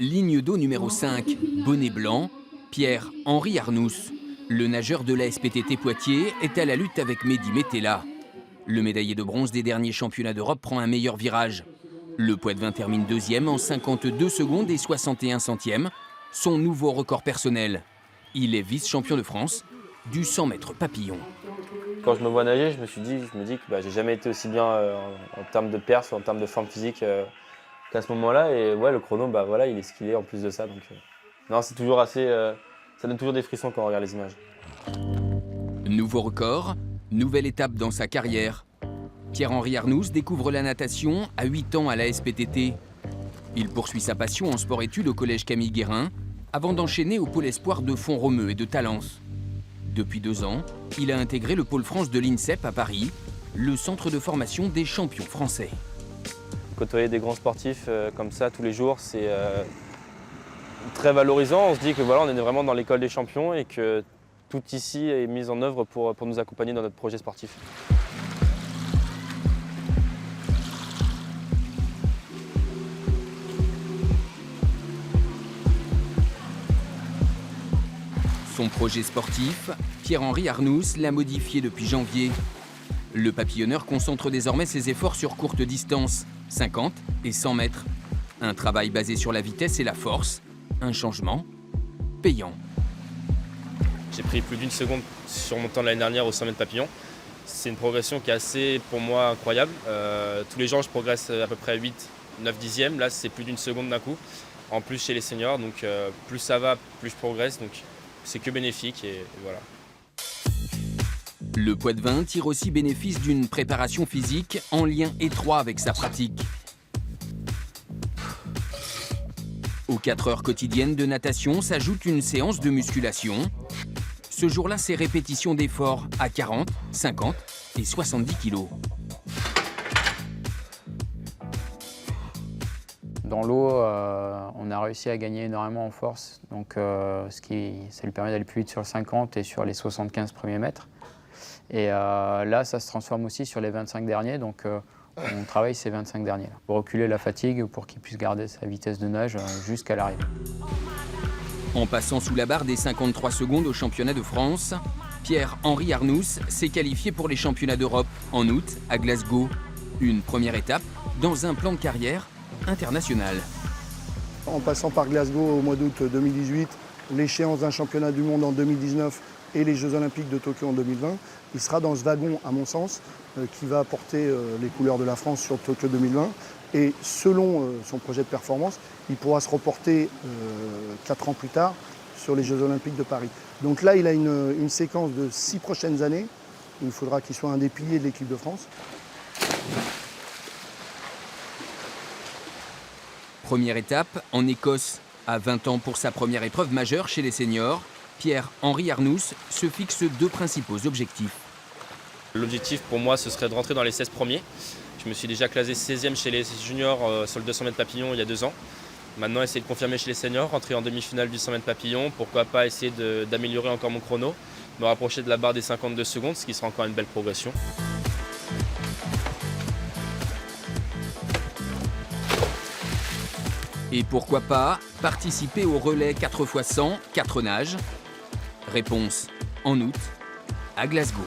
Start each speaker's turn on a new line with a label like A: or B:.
A: Ligne d'eau numéro 5, bonnet blanc, Pierre-Henri Arnous. Le nageur de la SPTT Poitiers est à la lutte avec Mehdi Metella. Le médaillé de bronze des derniers championnats d'Europe prend un meilleur virage. Le Poitevin termine deuxième en 52 secondes et 61 centièmes, son nouveau record personnel. Il est vice-champion de France du 100 mètres papillon.
B: Quand je me vois nager, je me dis que j'ai jamais été aussi bien en termes de perf, en termes de forme physique qu'à ce moment-là. Et ouais, le chrono, il est ce qu'il est en plus de ça. Donc, non, c'est toujours assez, ça donne toujours des frissons quand on regarde les images.
A: Nouveau record, nouvelle étape dans sa carrière. Pierre-Henri Arnous découvre la natation à 8 ans à la SPTT. Il poursuit sa passion en sport-études au collège Camille Guérin avant d'enchaîner au pôle espoir de Font-Romeu et de Talence. Depuis 2 ans, il a intégré le pôle France de l'INSEP à Paris, le centre de formation des champions français.
B: Côtoyer des grands sportifs comme ça tous les jours, c'est très valorisant. On se dit que voilà, on est vraiment dans l'école des champions et que tout ici est mis en œuvre pour nous accompagner dans notre projet sportif.
A: Son projet sportif, Pierre-Henri Arnous l'a modifié depuis janvier. Le papillonneur concentre désormais ses efforts sur courte distance, 50 et 100 mètres. Un travail basé sur la vitesse et la force, un changement payant.
C: J'ai pris plus d'1 seconde sur mon temps de l'année dernière au 100 mètres papillon. C'est une progression qui est assez, pour moi, incroyable. Tous les jours, je progresse à peu près 8-9 dixièmes. Là, c'est plus d'1 seconde d'un coup. En plus, chez les seniors, donc plus ça va, plus je progresse. Donc, c'est que bénéfique et voilà.
A: Le Poitevin tire aussi bénéfice d'une préparation physique en lien étroit avec sa pratique. Aux 4 heures quotidiennes de natation s'ajoute une séance de musculation. Ce jour-là, c'est répétitions d'efforts à 40, 50 et 70 kg.
D: Dans l'eau, on a réussi à gagner énormément en force, donc ça lui permet d'aller plus vite sur le 50 et sur les 75 premiers mètres. Et là, ça se transforme aussi sur les 25 derniers, donc on travaille ces 25 derniers là, pour reculer la fatigue, pour qu'il puisse garder sa vitesse de nage jusqu'à l'arrivée.
A: En passant sous la barre des 53 secondes au championnat de France, Pierre-Henri Arnous s'est qualifié pour les championnats d'Europe en août à Glasgow. Une première étape dans un plan de carrière international.
E: En passant par Glasgow au mois d'août 2018, l'échéance d'un championnat du monde en 2019 et les Jeux Olympiques de Tokyo en 2020, il sera dans ce wagon, à mon sens, qui va porter les couleurs de la France sur Tokyo 2020. Et selon son projet de performance, il pourra se reporter 4 ans plus tard sur les Jeux Olympiques de Paris. Donc là, il a une séquence de 6 prochaines années. Il faudra qu'il soit un des piliers de l'équipe de France.
A: Première étape en Écosse. À 20 ans pour sa première épreuve majeure chez les seniors, Pierre-Henri Arnous se fixe 2 principaux objectifs.
C: L'objectif pour moi, ce serait de rentrer dans les 16 premiers. Je me suis déjà classé 16e chez les juniors sur le 200 mètres papillon il y a 2 ans. Maintenant, essayer de confirmer chez les seniors, rentrer en demi-finale du 100 mètres papillon. Pourquoi pas essayer d'améliorer encore mon chrono, me rapprocher de la barre des 52 secondes, ce qui sera encore une belle progression.
A: Et pourquoi pas participer au relais 4x100, 4 nages? Réponse en août à Glasgow.